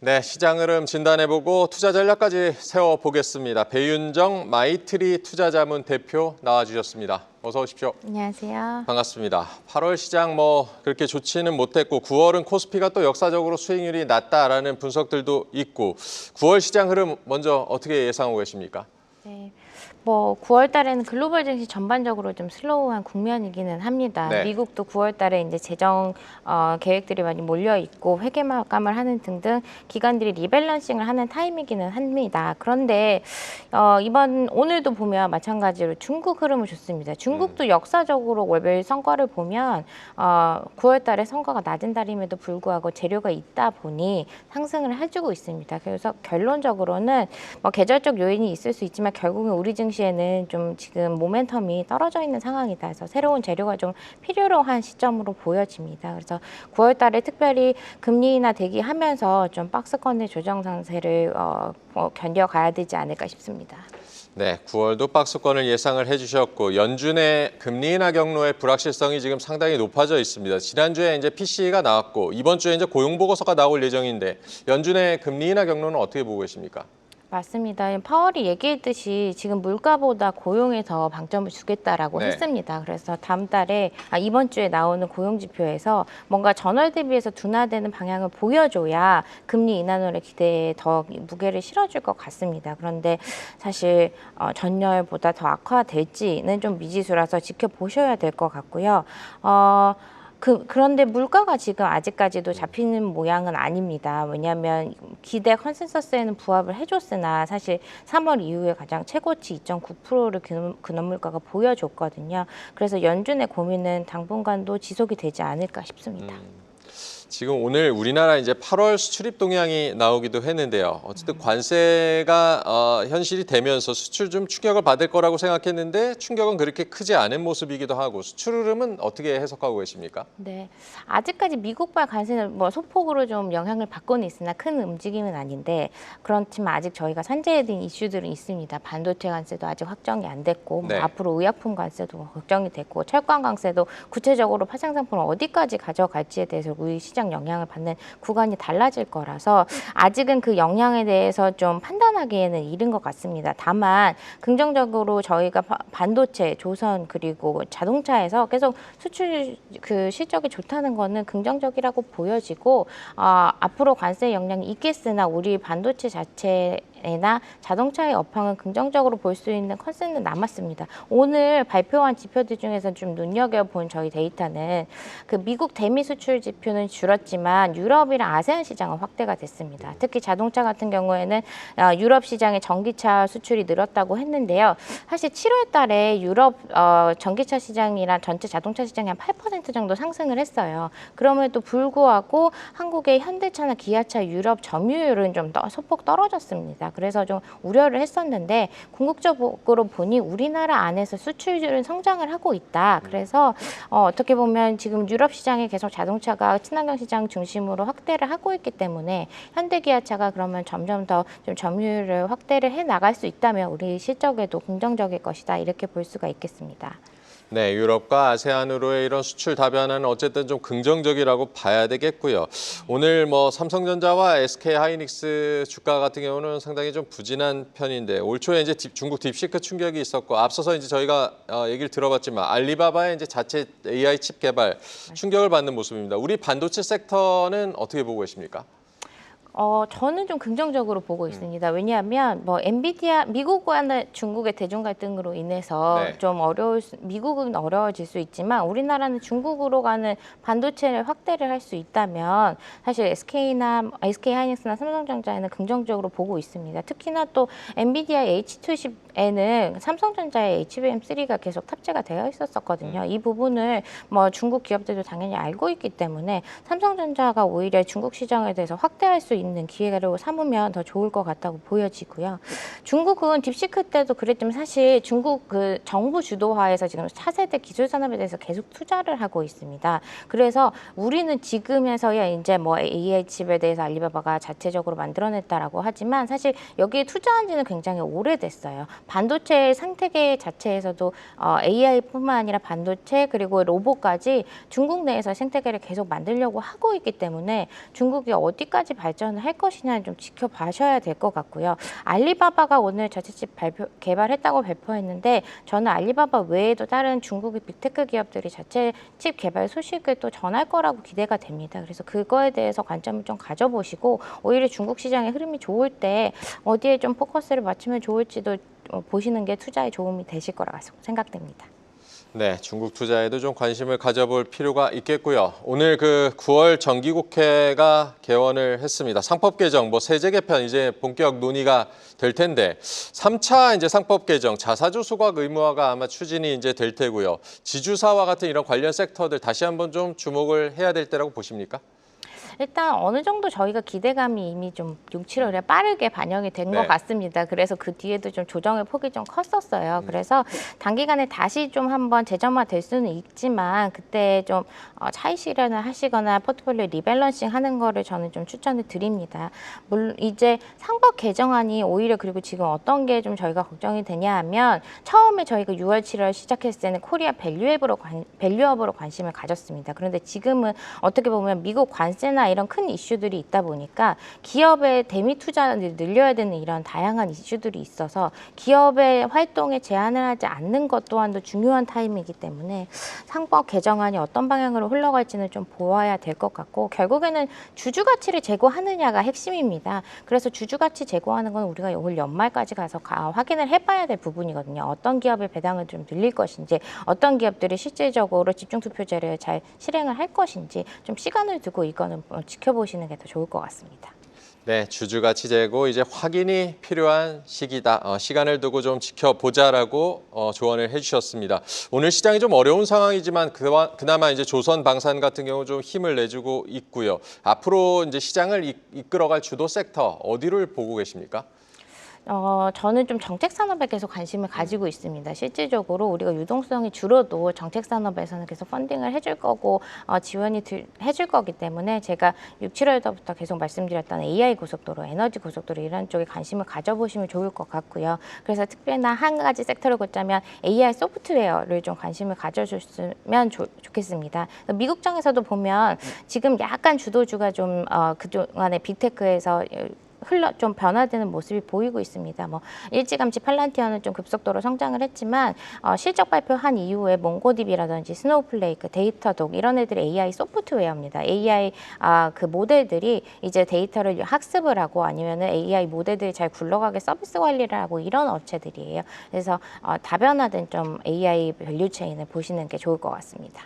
네, 시장 흐름 진단해보고 투자 전략까지 세워보겠습니다. 배윤정 마이트리 투자자문 대표 나와주셨습니다. 어서 오십시오. 안녕하세요. 반갑습니다. 8월 시장 그렇게 좋지는 못했고 9월은 코스피가 또 역사적으로 수익률이 낮다라는 분석들도 있고 9월 시장 흐름 먼저 어떻게 예상하고 계십니까? 네. 9월 달에는 글로벌 증시 전반적으로 좀 슬로우한 국면이기는 합니다. 네. 미국도 9월 달에 이제 재정 계획들이 많이 몰려 있고 회계 마감을 하는 등등 기관들이 리밸런싱을 하는 타임이기는 합니다. 그런데 오늘도 보면 마찬가지로 중국 흐름을 줬습니다. 중국도 역사적으로 월별 성과를 보면 9월 달에 성과가 낮은 달임에도 불구하고 재료가 있다 보니 상승을 해주고 있습니다. 그래서 결론적으로는 계절적 요인이 있을 수 있지만 결국은 우리 증시에는 좀 지금 모멘텀이 떨어져 있는 상황이다. 그래서 새로운 재료가 좀 필요로 한 시점으로 보여집니다. 그래서 9월 달에 특별히 금리 인하 대기하면서 좀 박스권의 조정 상세를 견뎌가야 되지 않을까 싶습니다. 네, 9월도 박스권을 예상을 해주셨고 연준의 금리 인하 경로의 불확실성이 지금 상당히 높아져 있습니다. 지난주에 이제 PCE가 나왔고 이번 주에 이제 고용 보고서가 나올 예정인데 연준의 금리 인하 경로는 어떻게 보고 계십니까? 맞습니다. 파월이 얘기했듯이 지금 물가보다 고용에 더 방점을 주겠다라고 했습니다. 그래서 이번 주에 나오는 고용 지표에서 뭔가 전월 대비해서 둔화되는 방향을 보여줘야 금리 인하론의 기대에 더 무게를 실어줄 것 같습니다. 그런데 사실 전월보다 더 악화될지는 좀 미지수라서 지켜보셔야 될 것 같고요. 그런데 물가가 지금 아직까지도 잡히는 모양은 아닙니다. 왜냐하면 기대 컨센서스에는 부합을 해줬으나 사실 3월 이후에 가장 최고치 2.9%를 근원 물가가 보여줬거든요. 그래서 연준의 고민은 당분간도 지속이 되지 않을까 싶습니다. 지금 오늘 우리나라 이제 8월 수출입 동향이 나오기도 했는데요. 어쨌든 관세가 현실이 되면서 수출 좀 충격을 받을 거라고 생각했는데 충격은 그렇게 크지 않은 모습이기도 하고 수출 흐름은 어떻게 해석하고 계십니까? 네, 아직까지 미국발 관세는 소폭으로 좀 영향을 받고는 있으나 큰 움직임은 아닌데 그렇지만 아직 저희가 산재에 대한 이슈들은 있습니다. 반도체 관세도 아직 확정이 안 됐고 앞으로 의약품 관세도 걱정이 됐고 철강 관세도 구체적으로 파생 상품을 어디까지 가져갈지에 대해서 우리 시장 영향을 받는 구간이 달라질 거라서 아직은 그 영향에 대해서 좀 판단하기에는 이른 것 같습니다. 다만 긍정적으로 저희가 반도체, 조선 그리고 자동차에서 계속 수출 실적이 좋다는 거는 긍정적이라고 보여지고 앞으로 관세 영향이 있겠으나 우리 반도체 자체나 자동차의 업황은 긍정적으로 볼 수 있는 컨센은 남았습니다. 오늘 발표한 지표들 중에서 좀 눈여겨본 저희 데이터는 그 미국 대미 수출 지표는 줄었지만 유럽이랑 아세안 시장은 확대가 됐습니다. 특히 자동차 같은 경우에는 유럽 시장의 전기차 수출이 늘었다고 했는데요. 사실 7월 달에 유럽 전기차 시장이랑 전체 자동차 시장이 한 8% 정도 상승을 했어요. 그럼에도 불구하고 한국의 현대차나 기아차 유럽 점유율은 좀 소폭 떨어졌습니다. 그래서 좀 우려를 했었는데 궁극적으로 보니 우리나라 안에서 수출률은 성장을 하고 있다. 그래서 어떻게 보면 지금 유럽 시장에 계속 자동차가 친환경 시장 중심으로 확대를 하고 있기 때문에 현대기아차가 그러면 점점 더 좀 점유율을 확대를 해 나갈 수 있다면 우리 실적에도 긍정적일 것이다. 이렇게 볼 수가 있겠습니다. 네, 유럽과 아세안으로의 이런 수출 다변화는 어쨌든 좀 긍정적이라고 봐야 되겠고요. 오늘 삼성전자와 SK하이닉스 주가 같은 경우는 상당히 좀 부진한 편인데 올 초에 이제 중국 딥시크 충격이 있었고 앞서서 이제 저희가 얘기를 들어봤지만 알리바바의 이제 자체 AI 칩 개발 충격을 받는 모습입니다. 우리 반도체 섹터는 어떻게 보고 계십니까? 저는 좀 긍정적으로 보고 있습니다. 왜냐하면 엔비디아 미국과 중국의 대중 갈등으로 인해서 좀 미국은 어려워질 수 있지만 우리나라는 중국으로 가는 반도체를 확대를 할 수 있다면 사실 SK하이닉스나 삼성전자에는 긍정적으로 보고 있습니다. 특히나 또 엔비디아 H210에는 삼성전자의 HBM3가 계속 탑재가 되어 있었거든요. 이 부분을 중국 기업들도 당연히 알고 있기 때문에 삼성전자가 오히려 중국 시장에 대해서 확대할 수 있는 기회로 삼으면 더 좋을 것 같다고 보여지고요. 중국은 딥시크 때도 그랬지만 사실 중국 정부 주도화에서 지금 차세대 기술 산업에 대해서 계속 투자를 하고 있습니다. 그래서 우리는 지금에서야 이제 AI 칩에 대해서 알리바바가 자체적으로 만들어냈다라고 하지만 사실 여기에 투자한 지는 굉장히 오래됐어요. 반도체 생태계 자체에서도 AI뿐만 아니라 반도체 그리고 로봇까지 중국 내에서 생태계를 계속 만들려고 하고 있기 때문에 중국이 어디까지 발전을 발전을 할 것이냐 좀 지켜봐셔야 될 것 같고요. 알리바바가 오늘 자체칩 개발했다고 발표했는데 저는 알리바바 외에도 다른 중국의 빅테크 기업들이 자체 칩 개발 소식을 또 전할 거라고 기대가 됩니다. 그래서 그거에 대해서 관점을 좀 가져보시고 오히려 중국 시장의 흐름이 좋을 때 어디에 좀 포커스를 맞추면 좋을지도 보시는 게 투자에 도움이 되실 거라고 생각됩니다. 네, 중국 투자에도 좀 관심을 가져볼 필요가 있겠고요. 오늘 그 9월 정기국회가 개원을 했습니다. 상법 개정, 세제 개편 이제 본격 논의가 될 텐데 3차 이제 상법 개정, 자사주 소각 의무화가 아마 추진이 이제 될 테고요. 지주사와 같은 이런 관련 섹터들 다시 한번 좀 주목을 해야 될 때라고 보십니까? 일단 어느 정도 저희가 기대감이 이미 좀 6, 7월에 빠르게 반영이 된 것 네. 같습니다. 그래서 그 뒤에도 좀 조정의 폭이 좀 컸었어요. 그래서 단기간에 다시 좀 한번 재점화될 수는 있지만 그때 좀 차익 실현을 하시거나 포트폴리오 리밸런싱 하는 거를 저는 좀 추천을 드립니다. 물론 이제 상법 개정안이 오히려 그리고 지금 어떤 게 좀 저희가 걱정이 되냐 하면 처음에 저희가 6월, 7월 시작했을 때는 코리아 밸류업으로 관심을 가졌습니다. 그런데 지금은 어떻게 보면 미국 관세나 이런 큰 이슈들이 있다 보니까 기업의 대미 투자를 늘려야 되는 이런 다양한 이슈들이 있어서 기업의 활동에 제한을 하지 않는 것 또한도 중요한 타임이기 때문에 상법 개정안이 어떤 방향으로 흘러갈지는 좀 보아야 될 것 같고 결국에는 주주 가치를 제고하느냐가 핵심입니다. 그래서 주주 가치 제고하는 건 우리가 올 연말까지 가서 확인을 해봐야 될 부분이거든요. 어떤 기업의 배당을 좀 늘릴 것인지 어떤 기업들이 실질적으로 집중투표제를 잘 실행을 할 것인지 좀 시간을 두고 이거는 지켜보시는 게 더 좋을 것 같습니다. 네, 주주 가치 재고 이제 확인이 필요한 시기다. 시간을 두고 좀 지켜보자라고 조언을 해주셨습니다. 오늘 시장이 좀 어려운 상황이지만 그나마 이제 조선 방산 같은 경우 좀 힘을 내주고 있고요. 앞으로 이제 시장을 이끌어갈 주도 섹터 어디를 보고 계십니까? 저는 좀 정책 산업에 계속 관심을 가지고 있습니다. 실질적으로 우리가 유동성이 줄어도 정책 산업에서는 계속 펀딩을 해줄 거고 지원이 해줄 거기 때문에 제가 6, 7월부터 계속 말씀드렸던 AI 고속도로, 에너지 고속도로 이런 쪽에 관심을 가져보시면 좋을 것 같고요. 그래서 특별한 한 가지 섹터를 꼽자면 AI 소프트웨어를 좀 관심을 가져줬으면 좋겠습니다. 미국장에서도 보면 지금 약간 주도주가 좀 그동안에 빅테크에서 좀 변화되는 모습이 보이고 있습니다. 일찌감치 팔란티어는 좀 급속도로 성장을 했지만 실적 발표한 이후에 몽고디비라든지 스노우플레이크, 데이터독 이런 애들이 AI 소프트웨어입니다. AI 그 모델들이 이제 데이터를 학습을 하고 아니면은 AI 모델들이 잘 굴러가게 서비스 관리를 하고 이런 업체들이에요. 그래서 다변화된 좀 AI 밸류체인을 보시는 게 좋을 것 같습니다.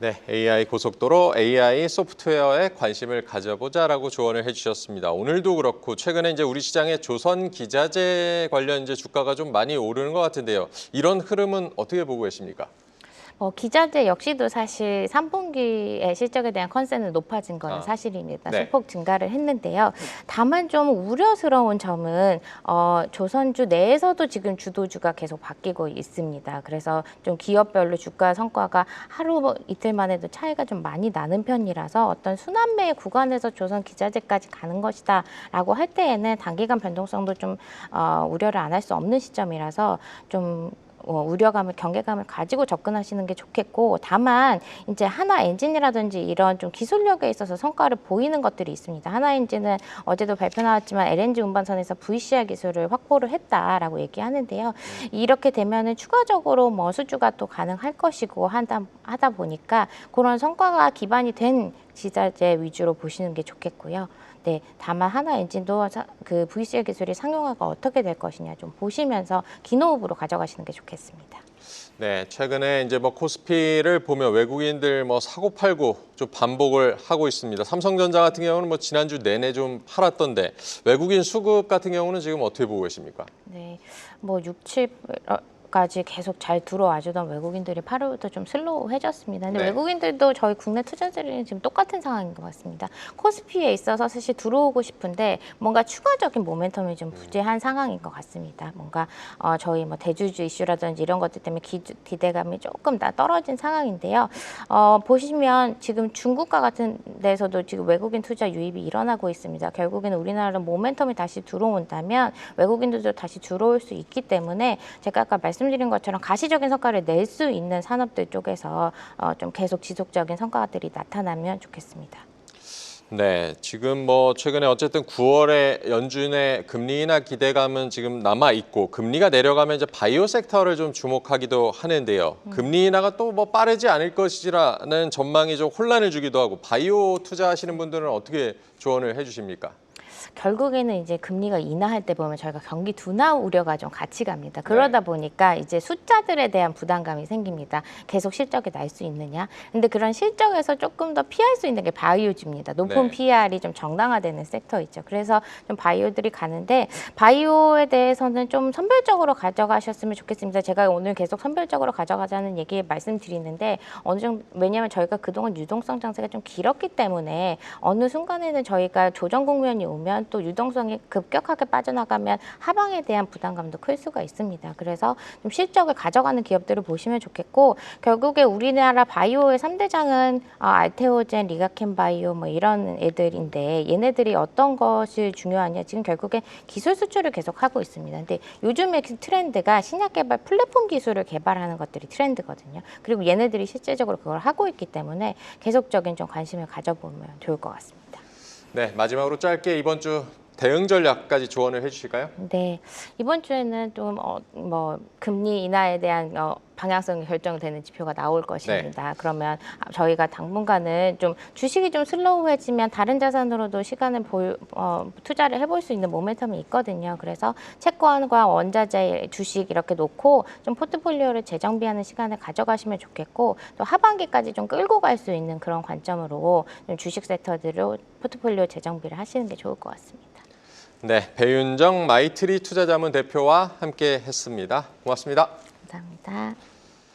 네, AI 고속도로, AI 소프트웨어에 관심을 가져보자라고 조언을 해주셨습니다. 오늘도 그렇고 최근에 이제 우리 시장에 조선 기자재 관련 이제 주가가 좀 많이 오르는 것 같은데요. 이런 흐름은 어떻게 보고 계십니까? 기자재 역시도 사실 3분기의 실적에 대한 컨센은 높아진 건 사실입니다. 네. 소폭 증가를 했는데요. 다만 좀 우려스러운 점은 조선주 내에서도 지금 주도주가 계속 바뀌고 있습니다. 그래서 좀 기업별로 주가 성과가 하루 이틀 만에도 차이가 좀 많이 나는 편이라서 어떤 순환매 구간에서 조선 기자재까지 가는 것이다 라고 할 때에는 단기간 변동성도 좀 우려를 안 할 수 없는 시점이라서 좀 우려감을, 경계감을 가지고 접근하시는 게 좋겠고 다만 이제 하나 엔진이라든지 이런 좀 기술력에 있어서 성과를 보이는 것들이 있습니다. 하나 엔진은 어제도 발표 나왔지만 LNG 운반선에서 VCR 기술을 확보를 했다라고 얘기하는데요. 이렇게 되면은 추가적으로 수주가 또 가능할 것이고 하다 보니까 그런 성과가 기반이 된 기자재 위주로 보시는 게 좋겠고요. 네, 다만 하나 엔진도 그 VCR 기술이 상용화가 어떻게 될 것이냐 좀 보시면서 긴 호흡으로 가져가시는 게 좋겠습니다. 네, 최근에 이제 코스피를 보면 외국인들 사고 팔고 좀 반복을 하고 있습니다. 삼성전자 같은 경우는 지난주 내내 좀 팔았던데 외국인 수급 같은 경우는 지금 어떻게 보고 계십니까? 네, 6, 7 까지 계속 잘 들어와주던 외국인들이 8월부터 좀 슬로우해졌습니다. 근데 네. 외국인들도 저희 국내 투자자들은 지금 똑같은 상황인 것 같습니다. 코스피에 있어서 사실 들어오고 싶은데 뭔가 추가적인 모멘텀이 좀 부재한 상황인 것 같습니다. 뭔가 저희 대주주 이슈라든지 이런 것들 때문에 기대감이 조금 다 떨어진 상황인데요. 보시면 지금 중국과 같은 데서도 지금 외국인 투자 유입이 일어나고 있습니다. 결국에는 우리나라로 모멘텀이 다시 들어온다면 외국인들도 다시 들어올 수 있기 때문에 제가 아까 말씀드린 것처럼 가시적인 성과를 낼 수 있는 산업들 쪽에서 좀 계속 지속적인 성과들이 나타나면 좋겠습니다. 네, 지금 뭐 최근에 어쨌든 9월에 연준의 금리 인하 기대감은 지금 남아 있고 금리가 내려가면 이제 바이오 섹터를 좀 주목하기도 하는데요. 금리 인하가 또 뭐 빠르지 않을 것이라는 전망이 좀 혼란을 주기도 하고 바이오 투자하시는 분들은 어떻게 조언을 해주십니까? 결국에는 이제 금리가 인하할 때 보면 저희가 경기 둔화 우려가 좀 같이 갑니다. 그러다 보니까 이제 숫자들에 대한 부담감이 생깁니다. 계속 실적이 날 수 있느냐. 근데 그런 실적에서 조금 더 피할 수 있는 게 바이오주입니다. 높은 네. PR이 좀 정당화되는 섹터 있죠. 그래서 좀 바이오들이 가는데 바이오에 대해서는 좀 선별적으로 가져가셨으면 좋겠습니다. 제가 오늘 계속 선별적으로 가져가자는 얘기 말씀드리는데 어느 정도 왜냐하면 저희가 그동안 유동성 장세가 좀 길었기 때문에 어느 순간에는 저희가 조정 국면이 오면 또 유동성이 급격하게 빠져나가면 하방에 대한 부담감도 클 수가 있습니다. 그래서 좀 실적을 가져가는 기업들을 보시면 좋겠고 결국에 우리나라 바이오의 3대장은 알테오젠, 리가켄 바이오 뭐 이런 애들인데 얘네들이 어떤 것이 중요하냐 지금 결국에 기술 수출을 계속 하고 있습니다. 근데 요즘의 트렌드가 신약 개발 플랫폼 기술을 개발하는 것들이 트렌드거든요. 그리고 얘네들이 실제적으로 그걸 하고 있기 때문에 계속적인 좀 관심을 가져보면 좋을 것 같습니다. 네, 마지막으로 짧게 이번 주 대응 전략까지 조언을 해주실까요? 네, 이번 주에는 좀 뭐 금리 인하에 대한 방향성이 결정되는 지표가 나올 것입니다. 그러면 저희가 당분간은 좀 주식이 좀 슬로우해지면 다른 자산으로도 시간을 투자를 해볼 수 있는 모멘텀이 있거든요. 그래서 채권과 원자재, 주식 이렇게 놓고 좀 포트폴리오를 재정비하는 시간을 가져가시면 좋겠고 또 하반기까지 좀 끌고 갈 수 있는 그런 관점으로 좀 주식 섹터들로 포트폴리오 재정비를 하시는 게 좋을 것 같습니다. 네, 배윤정 마이트리 투자자문 대표와 함께 했습니다. 고맙습니다. 감사합니다.